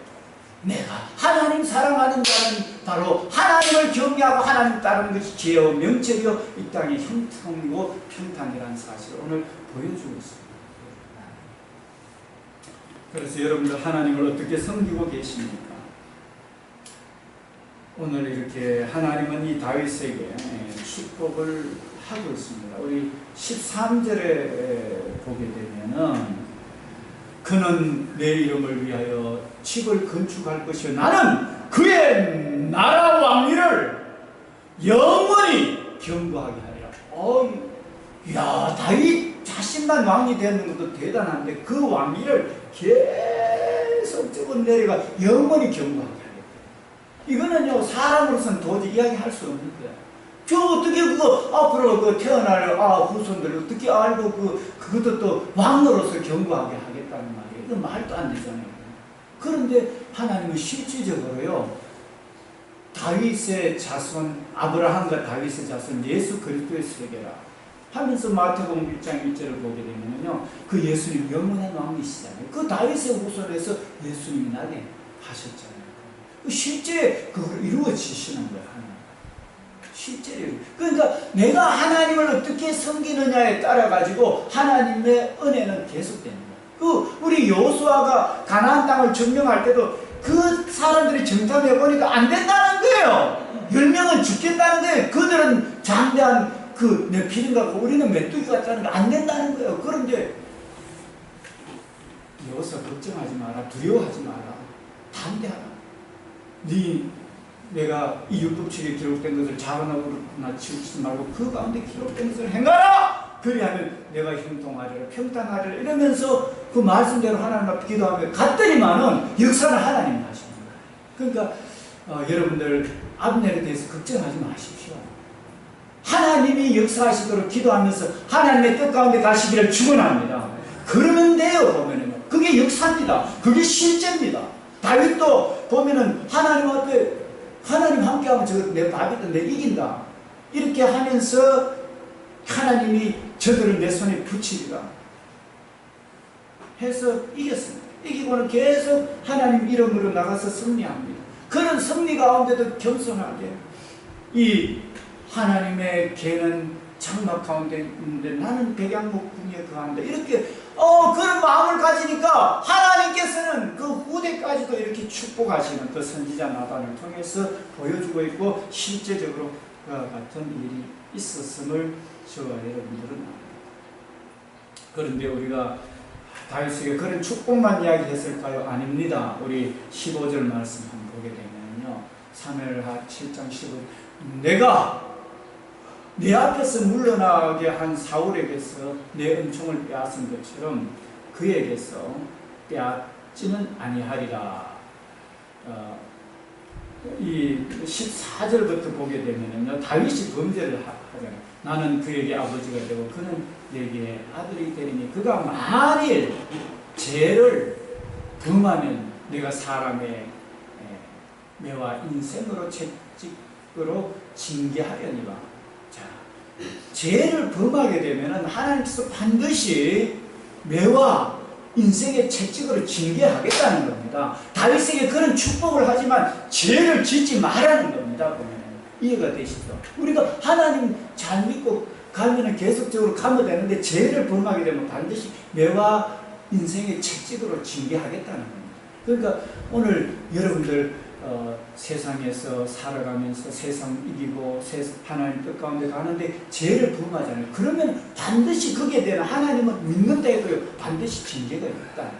내가 하나님 사랑하는 자는 바로 하나님을 경외하고 하나님 따르는 것이 지혜와 명철이요 이 땅의 형통이고 평탄이라는 사실을 오늘 보여주고 있습니다. 그래서 여러분들 하나님을 어떻게 섬기고 계십니까? 오늘 이렇게 하나님은 이 다윗에게 축복을 하고 있습니다. 우리 13절에 보게 되면은 그는 내 이름을 위하여 집을 건축할 것이요 나는 그의 나라 왕위를 영원히 견고하게 하리라. 야, 다윗 자신만 왕이 되는 것도 대단한데 그 왕위를 계속적으로 내려가 영원히 견고하게 하리라. 이거는요 사람으로서는 도저히 이야기할 수 없는 거야. 저 어떻게 그거 앞으로 그 태어날 후손들 어떻게 알고 그것도 또 왕으로서 견고하게 하겠다는 말이에요. 이거 말도 안 되잖아요. 그런데 하나님은 실질적으로요 다윗의 자손 아브라함과 다윗의 자손 예수 그리스도의 세계라 하면서 마태복음 1장 1절을 보게 되면요 그 예수님 영원한 왕이시잖아요. 그 다윗의 후손에서 예수님이 나게 하셨잖아요. 실제 그걸 이루어지시는 거예요. 하나님. 실제로. 그러니까 내가 하나님을 어떻게 섬기느냐에 따라 가지고 하나님의 은혜는 계속되는 거예요. 우리 여호수아가 가나안 땅을 점령할 때도 그 사람들이 정탐해 보니까 안 된다는 거예요. 10명은 죽겠다는 거예요. 그들은 장대한 네피림 같고 우리는 메뚜기 같다는 거 안 된다는 거예요. 그런데 여호수아 걱정하지 마라. 두려워하지 마라. 담대하라. 내가 이 율법책에 기록된 것을 자원하거나 치우치지 말고 그 가운데 기록된 것을 행하라! 그리하면 내가 형통하리라 평탄하리라 이러면서 그 말씀대로 하나님 앞에 기도하며 갔더니만은 역사는 하나님이 하시는 거예요. 그러니까 여러분들 압넬에 대해서 걱정하지 마십시오. 하나님이 역사하시도록 기도하면서 하나님의 뜻 가운데 가시기를 축원합니다. 그러면 돼요. 보면은 그게 역사입니다. 그게 실제입니다. 다윗도 보면은 하나님 앞에 하나님 함께하면 내 밥이다 내 이긴다 이렇게 하면서 하나님이 저들을 내 손에 붙이리라 해서 이겼습니다. 이기고는 계속 하나님 이름으로 나가서 승리합니다. 그런 승리 가운데도 겸손하게 이 하나님의 개는 장막 가운데 있는데 나는 백양목 궁에 거한다 이렇게 그런 마음을 가지니까 하나님께서는 그 후대까지도 이렇게 축복하시는 그 선지자 나단을 통해서 보여주고 있고 실제적으로 그와 같은 일이 있었음을 저와 여러분들은 압니다. 그런데 우리가 다윗에게 그런 축복만 이야기했을까요? 아닙니다. 우리 15절 말씀 한번 보게 되면요 사무엘하 7장 15절 내가 내 앞에서 물러나게 한 사울에게서 내 은총을 빼앗은 것처럼 그에게서 빼앗지는 아니하리라. 이 14절부터 보게 되면요 다윗이 범죄를 하잖아요. 나는 그에게 아버지가 되고 그는 내게 아들이 되리니 그가 만일 죄를 범하면 내가 사람의 매와 인생으로 채찍으로 징계하려니와. 자, 죄를 범하게 되면 하나님께서 반드시 매와 인생의 채찍으로 징계하겠다는 겁니다. 다윗에게 그런 축복을 하지만 죄를 짓지 말라는 겁니다. 보면 이해가 되시죠? 우리가 하나님 잘 믿고 가면 계속적으로 가면 되는데 죄를 범하게 되면 반드시 매와 인생의 채찍으로 징계하겠다는 겁니다. 그러니까 오늘 여러분들 세상에서 살아가면서 세상 이기고 하나님 뜻 가운데 가는데 죄를 범하잖아요. 그러면 반드시 그게 되는 하나님은 믿는다 해도요 반드시 징계가 있다.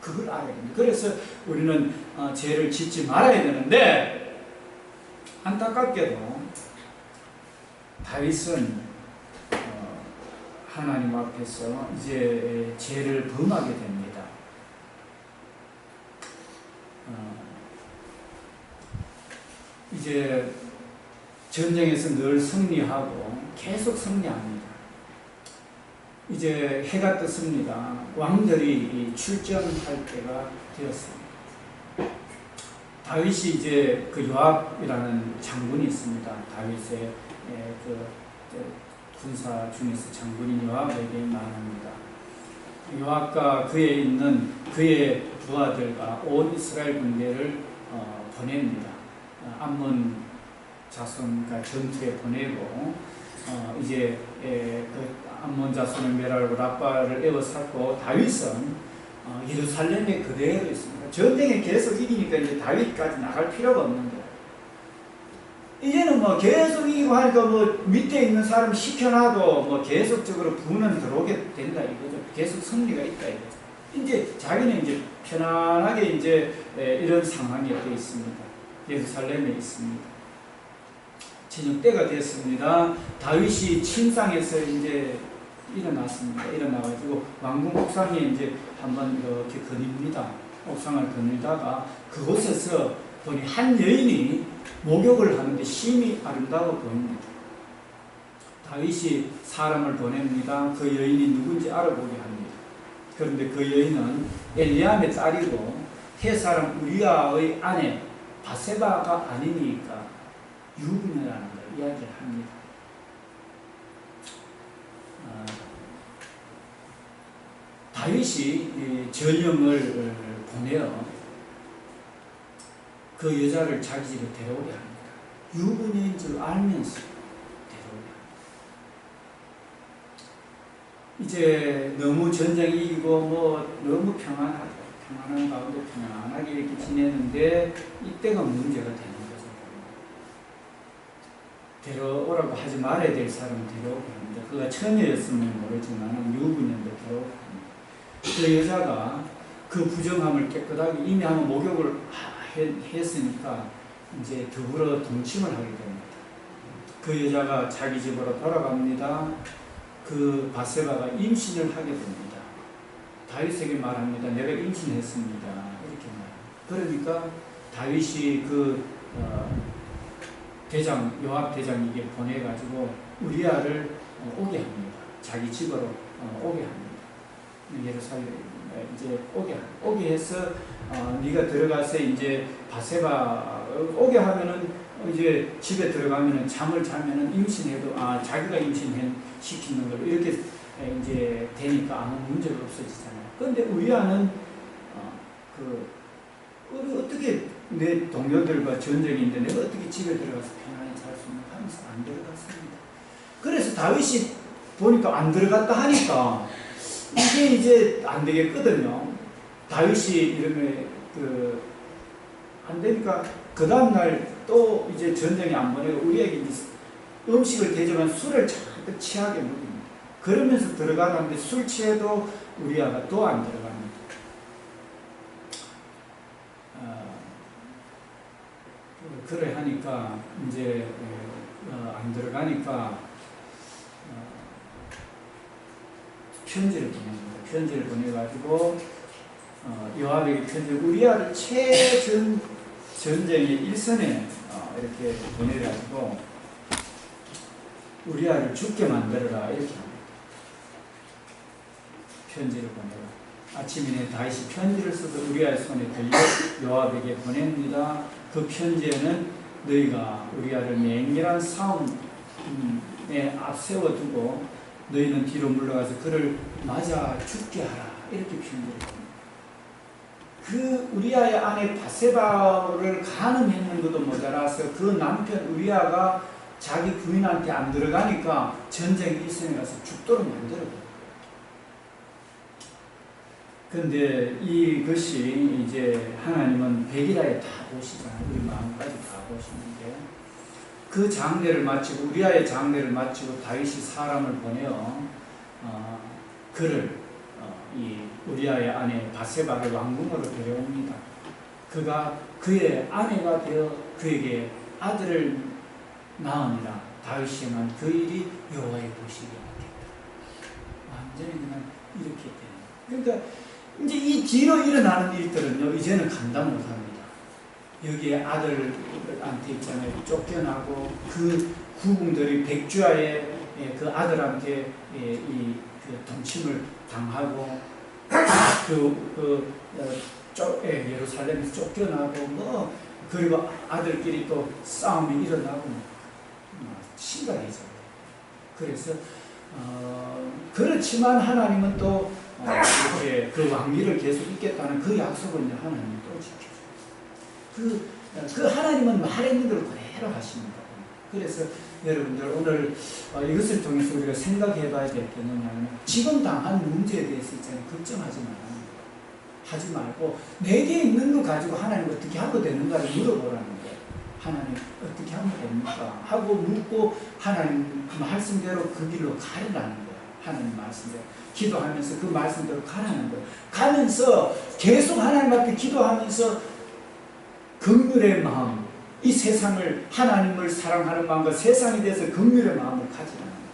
그걸 알아야 됩니다. 그래서 우리는 죄를 짓지 말아야 되는데 안타깝게도 다윗은 하나님 앞에서 이제 죄를 범하게 됩니다. 이제 전쟁에서 늘 승리하고 계속 승리합니다. 이제 해가 떴습니다. 왕들이 출전할 때가 되었습니다. 다윗이 이제 그 요압이라는 장군이 있습니다. 다윗의 그 군사 중에서 장군인 요압에게 말합니다. 요압과 그에 있는 그의 부하들과 온 이스라엘 군대를 보냅니다. 암몬 자손과 전투에 보내고 이제 그 암몬 자손을 멸하고 라빠를 에워쌌고 다윗은 예루살렘에 그대로 있습니다. 전쟁에 계속 이기니까 이제 다윗까지 나갈 필요가 없는 거예요. 이제는 뭐 계속 이기고 하니까 뭐 밑에 있는 사람 시켜놔도 뭐 계속적으로 부는 들어오게 된다 이거죠. 계속 승리가 있다 이거죠. 이제 자기는 이제 편안하게 이제 이런 상황이 되어 있습니다. 예루살렘에 있습니다. 저녁 때가 됐습니다. 다윗이 침상에서 이제 일어났습니다. 일어나가지고 왕궁 옥상에 이제 한번 이렇게 거닙니다. 옥상을 거닐다가 그곳에서 보니 한 여인이 목욕을 하는데 심히 아름다워 보입니다. 다윗이 사람을 보냅니다. 그 여인이 누군지 알아보게 합니다. 그런데 그 여인은 엘리암의 딸이고 햇사람 우리아의 아내 바세바가 아니니까 유부녀라는 걸 이야기를 합니다. 다윗이 전령을 보내어 그 여자를 자기 집에 데려오게 합니다. 유부녀인 줄 알면서 데려오게 합니다. 이제 너무 전쟁이 이기고 뭐 너무 평안한 가운데 편안하게 이렇게 지내는데 이때가 문제가 되는 거죠. 데려오라고 하지 말아야 될 사람을 데려오게 합니다. 그가 처녀였으면 모르지만 유부녀인데 데려오게 합니다. 그 여자가 그 부정함을 깨끗하게 이미 한번 목욕을 했으니까 이제 더불어 동침을 하게 됩니다. 그 여자가 자기 집으로 돌아갑니다. 그 바세바가 임신을 하게 됩니다. 다윗에게 말합니다. 내가 임신했습니다. 이렇게 말합니다. 그러니까 다윗이 그 대장 요압 대장에게 보내가지고 우리아를 오게 합니다. 자기 집으로 오게 합니다. 예루살렘 이제 오게 해서 네가 들어가서 이제 바세바 오게 하면은 이제 집에 들어가면은 잠을 자면은 임신해도 자기가 임신시키는 걸 이렇게 이제 되니까 아무 문제가 없어지잖아요. 그런데 우리아는 어떻게 내 동료들과 전쟁인데 내가 어떻게 집에 들어가서 편안히 잘 수 있는 하면서 안 들어갔습니다. 그래서 다윗이 보니까 안 들어갔다 하니까 이게 이제 안 되겠거든요. 다윗이 이러면 안 되니까 그 다음날 또 이제 전쟁에 안 보내고 우리에게 음식을 대접한 술을 잔뜩 취하게 먹입니다. 그러면서 들어가는데 술 취해도 우리아가 또 안 들어갑니다. 그래 하니까 이제 안 들어가니까 편지를 보냅니다. 편지를 보내가지고 요압에게 편지 우리아를 전쟁의 일선에 이렇게 보내가지고 우리아를 죽게 만들어라 이렇게 합니다. 편지를 보내라. 아침에 다윗이 편지를 써서 우리아의 손에 들려 요압에게 보냅니다. 그 편지에는 너희가 우리아를 맹렬한 싸움에 앞세워두고 너희는 뒤로 물러가서 그를 맞아 죽게 하라 이렇게 편지를 합니다. 그 우리아의 아내 바세바를 간음했는 것도 모자라서 그 남편 우리아가 자기 부인한테 안 들어가니까 전쟁 일선에 가서 죽도록 만들어버려요. 그런데 이것이 이제 하나님은 백일하에 다 보시잖아요. 우리 마음까지 다 보시는데 그 장례를 마치고 우리아의 장례를 마치고 다윗이 사람을 보내어 그를 이 우리아의 아내 바세바를 왕궁으로 데려옵니다. 그가 그의 아내가 되어 그에게 아들을 낳으니라. 다윗이 만 그 일이 여호와의 보시기에 완전히 그냥 이렇게 돼요. 그러니까 이제 이 뒤로 일어나는 일들은요, 이제는 감당 못합니다. 여기에 아들한테 있잖아요, 쫓겨나고 그 후궁들이 백주하에 그 아들한테 그 동침을 당하고 예루살렘에서 쫓겨나고 뭐 그리고 아들끼리 또 싸움이 일어나고 심각해져. 그래서 그렇지만 하나님은 또 이렇게 그 왕위를 계속 있겠다는 그 약속을 하나님이 또 지켜줘요. 그 하나님은 말했는 대로 그대로 하십니다. 그래서 여러분들 오늘 이것을 통해서 우리가 생각해 봐야 될 게 뭐냐면, 지금 당한 문제에 대해서 있잖아요, 걱정하지 말아요. 하지 말고 내게 있는 거 가지고 하나님 어떻게 하면 되는가를 물어보라는 거예요. 하나님 어떻게 하면 됩니까? 하고 묻고 하나님 말씀대로 그 길로 가라는 거예요. 하나님 말씀대로 기도하면서 그 말씀대로 가라는 거예요. 가면서 계속 하나님 앞에 기도하면서 긍휼의 마음, 이 세상을, 하나님을 사랑하는 마음과 세상에 대해서 긍휼의 마음을 가지라는 거예요.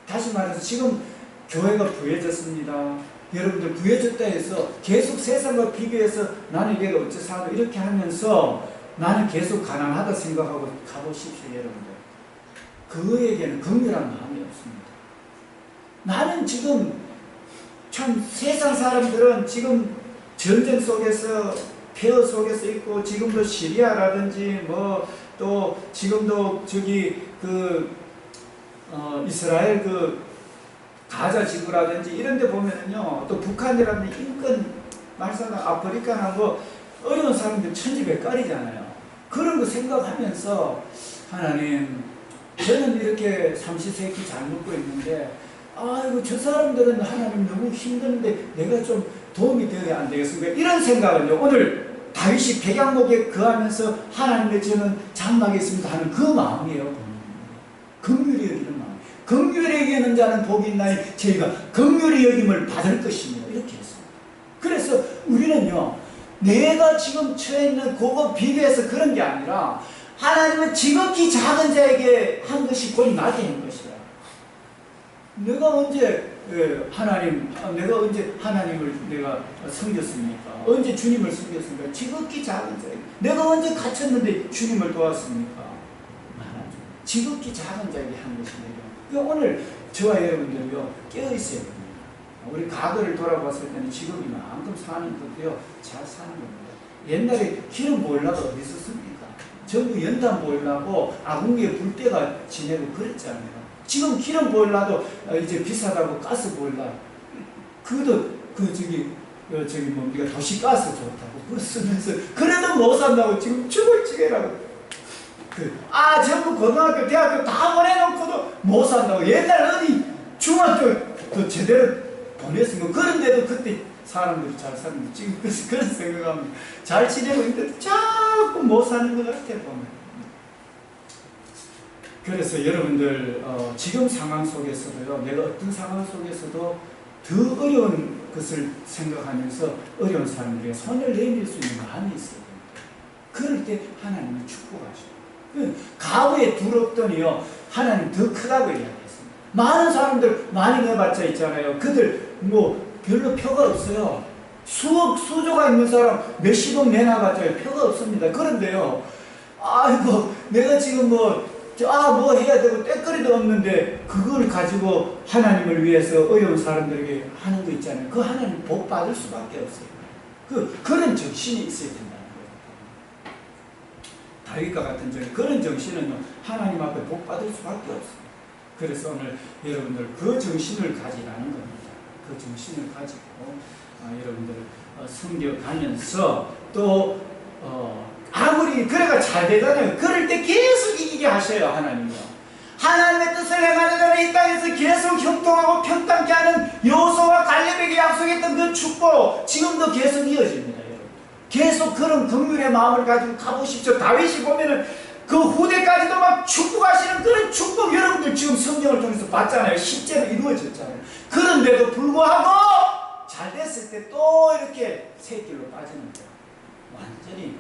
다시 말해서 지금 교회가 부해졌습니다. 여러분들 부해졌다 해서 계속 세상과 비교해서 나는 이게 어째 사노 이렇게 하면서 나는 계속 가난하다 생각하고 가보십시오. 여러분들 그에게는 긍휼한 마음이 없습니다. 나는 지금 참 세상 사람들은 지금 전쟁 속에서 폐허 속에서 있고, 지금도 시리아라든지 뭐 또 지금도 저기 이스라엘 가자 지구라든지 이런 데 보면은요, 또 북한이라든지 인권 말살나 아프리카나 뭐 어려운 사람들 천지백갈이잖아요. 그런 거 생각하면서 하나님, 저는 이렇게 삼시세끼 잘 먹고 있는데 아이고 저 사람들은 하나님 너무 힘드는데 내가 좀 도움이 되어야 안 되겠습니까? 이런 생각은요, 오늘 다윗이 백양목에 거하면서 하나님의 저는 장막했습니다 하는 그 마음이에요. 긍휼히 여기는 마음. 긍휼히 여기는 자는 복이 있나니 저희가 긍휼히 여김을 받을 것입니다. 이렇게 했습니다. 그래서 우리는요, 내가 지금 처해 있는 그거 비교해서 그런 게 아니라 하나님은 지극히 작은 자에게 한 것이 곧 나게 한 것이라. 내가 언제 내가 언제 하나님을 내가 섬겼습니까? 언제 주님을 섬겼습니까? 지극히 작은 자에게. 내가 언제 갇혔는데 주님을 도왔습니까? 지극히 작은 자에게 한 것입니다. 그러니까 오늘 저와 여러분들이요, 깨어있어야 됩니다. 우리 과거를 돌아봤을 때는 지금 이만큼 사는 것도요, 잘 사는 겁니다. 옛날에 기름 보일러가 어디 있었습니까? 전부 연탄 보일러고 아궁이에 불때가 지내고 그랬잖아요. 지금 기름 보일러도 이제 비싸다고 가스 보일러, 그것도 우리가 도시가스 좋다고 그거 쓰면서 그래도 못 산다고 지금 죽을 지게라고. 전부 고등학교, 대학교 다 보내놓고도 못 산다고. 옛날 어디 중학교 제대로 보냈으면, 그런데도 그때 사람들이 잘 사는데 지금 그런 생각하면 잘 지내고 있는데 자꾸 못 사는 것 같아 보면. 그래서 여러분들 지금 상황 속에서도요, 내가 어떤 상황 속에서도 더 어려운 것을 생각하면서 어려운 사람들에게 손을 내밀 수 있는 마음이 있어요. 그럴 때 하나님은 축복하셔요. 가부에 두렵더니요, 하나님 더 크다고 이야기했습니다. 많은 사람들 많이 내봤자 있잖아요. 그들 뭐 별로 표가 없어요. 수조가 있는 사람 몇십억 내놔봤자 표가 없습니다. 그런데요, 아이고 내가 지금 뭐 해야 되고 떼거리도 없는데 그걸 가지고 하나님을 위해서 어려운 사람들에게 하는 거 있잖아요. 그 하나님 복 받을 수밖에 없어요. 그런 정신이 있어야 된다는 거예요. 다윗과 같은 그런 정신은요, 하나님 앞에 복 받을 수밖에 없어요. 그래서 오늘 여러분들 그 정신을 가지라는 겁니다. 그 정신을 가지고 여러분들 섬겨가면서 또 아무리 그래가 잘 되잖아요. 그럴 때 계속 이기게 하셔요. 하나님이요. 하나님의 뜻을 행하는 자는 이 땅에서 계속 형통하고 평탄케 하는 여호수아와 갈렙에게 약속했던 그 축복 지금도 계속 이어집니다. 여러분. 계속 그런 긍휼의 마음을 가지고 가보십시오. 다윗이 보면은 그 후대까지도 막 축복하시는 그런 축복 여러분들 지금 성경을 통해서 봤잖아요. 실제로 이루어졌잖아요. 그런데도 불구하고 잘 됐을 때 또 이렇게 새 길로 빠지는 거예요. 완전히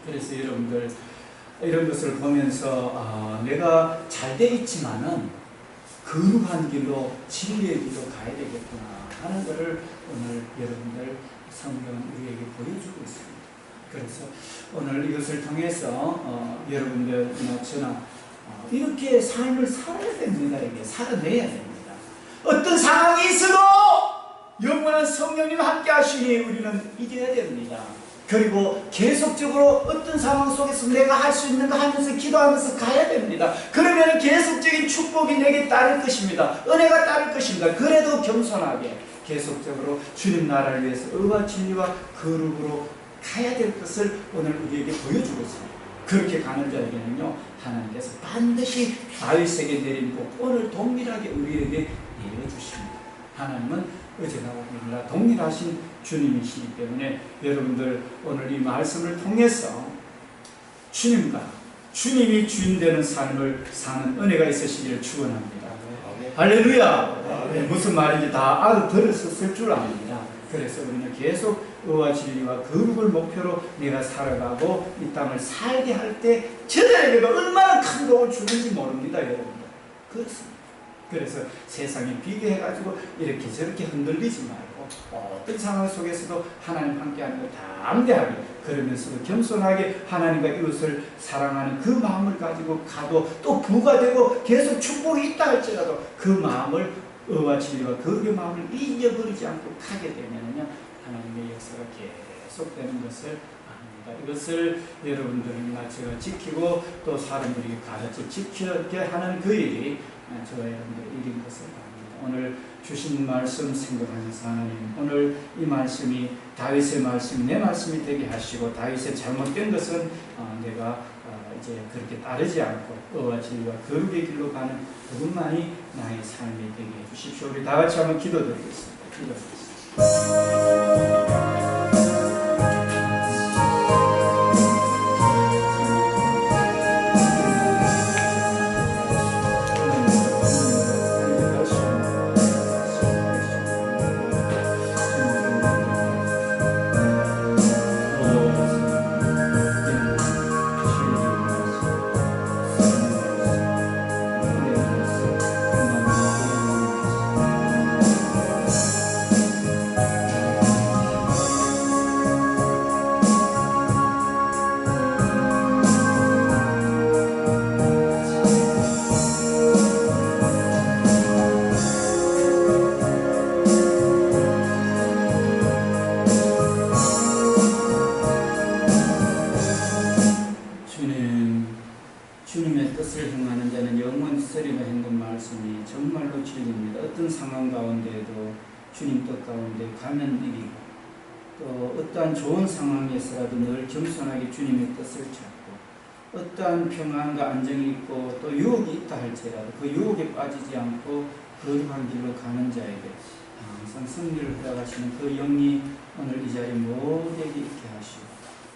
그래서 여러분들 이런 것을 보면서 내가 잘 돼 있지만은 거룩한 길로 진리의 길로 가야 되겠구나 하는 것을 오늘 여러분들 성경은 우리에게 보여주고 있습니다. 그래서 오늘 이것을 통해서 여러분들이나 저나 이렇게 삶을 살아야 됩니다. 이게 살아내야 됩니다. 어떤 상황이 있어도 영원한 성령님 함께 하시니 우리는 이겨야 됩니다. 그리고 계속적으로 어떤 상황 속에서 내가 할 수 있는 거 하면서 기도하면서 가야 됩니다. 그러면 계속적인 축복이 내게 따를 것입니다. 은혜가 따를 것입니다. 그래도 겸손하게 계속적으로 주님 나라를 위해서 의와 진리와 거룩으로 가야 될 것을 오늘 우리에게 보여주고 있습니다. 그렇게 가는 자에게는요 하나님께서 반드시 다윗에게 내린 복 오늘 동일하게 우리에게 내려주십니다. 하나님은 어제나 오늘날 동일하신 주님이시기 때문에 여러분들 오늘 이 말씀을 통해서 주님과 주님이 주인 되는 삶을 사는 은혜가 있으시기를 축원합니다. 할렐루야. 네, 무슨 말인지 다 알아들었을 줄 압니다. 그래서 우리는 계속 의와 진리와 거룩을 목표로 내가 살아가고 이 땅을 살게 할 때 저들에게도 얼마나 큰 복을 주는지 모릅니다. 여러분들 그렇습니다. 그래서 세상에 비교해가지고 이렇게 저렇게 흔들리지 말고 어떤 상황 속에서도 하나님 함께하는 걸 담대하게 그러면서도 겸손하게 하나님과 이웃을 사랑하는 그 마음을 가지고 가도 또 부가 되고 계속 축복이 있다 할지라도 그 마음을 의와 진리와 거룩의 마음을 잊어버리지 않고 가게 되면요 하나님의 역사가 계속되는 것을 압니다. 이것을 여러분들이나 제가 지키고 또 사람들에게 가르쳐 지키게 하는 그 일이 저와 여러분들의 일인 것을 압니다. 오늘 주신 말씀 생각하면서 하나님 오늘 이 말씀이 다윗의 말씀이 내 말씀이 되게 하시고 다윗의 잘못된 것은 내가 이제 그렇게 따르지 않고 의와 진리와 거룩의 길로 가는 그것만이 나의 삶이 되게 해주십시오. 우리 다 같이 한번 기도드리겠습니다. 기도드리겠습니다. 주님의 뜻을 행하는 자는 영원히 쓰리라 했는 말씀이 정말로 진리입니다. 어떤 상황 가운데에도 주님 뜻 가운데 가면 이기고 또 어떠한 좋은 상황에서라도 늘 겸손하게 주님의 뜻을 찾고 어떠한 평안과 안정이 있고 또 유혹이 있다 할지라도 그 유혹에 빠지지 않고 거룩한 길로 가는 자에게 항상 승리를 허락하시는 그 영이 오늘 이 자리 모두에게 있게 하시고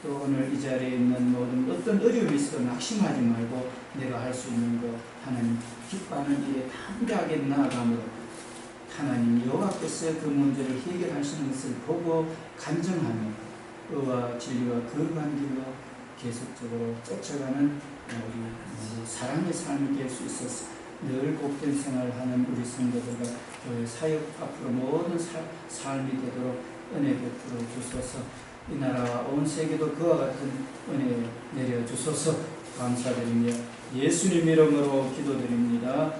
또 오늘 이 자리에 있는 모든 어떤 어려움이 있어도 낙심하지 말고 내가 할 수 있는 것 하나님 기뻐하는 일에 담대하게 나아감으로 하나님 여호와께서 그 문제를 해결하시는 것을 보고 간증하며 의와 진리와 거룩한 길로 계속적으로 쫓아가는 우리 사랑의 삶이 될 수 있어서 늘 복된 생활을 하는 우리 성도들과 교회 사역 앞으로 모든 삶이 되도록 은혜 베풀어 주소서. 이 나라와 온 세계도 그와 같은 은혜 내려주소서. 감사드리며 예수님 이름으로 기도드립니다.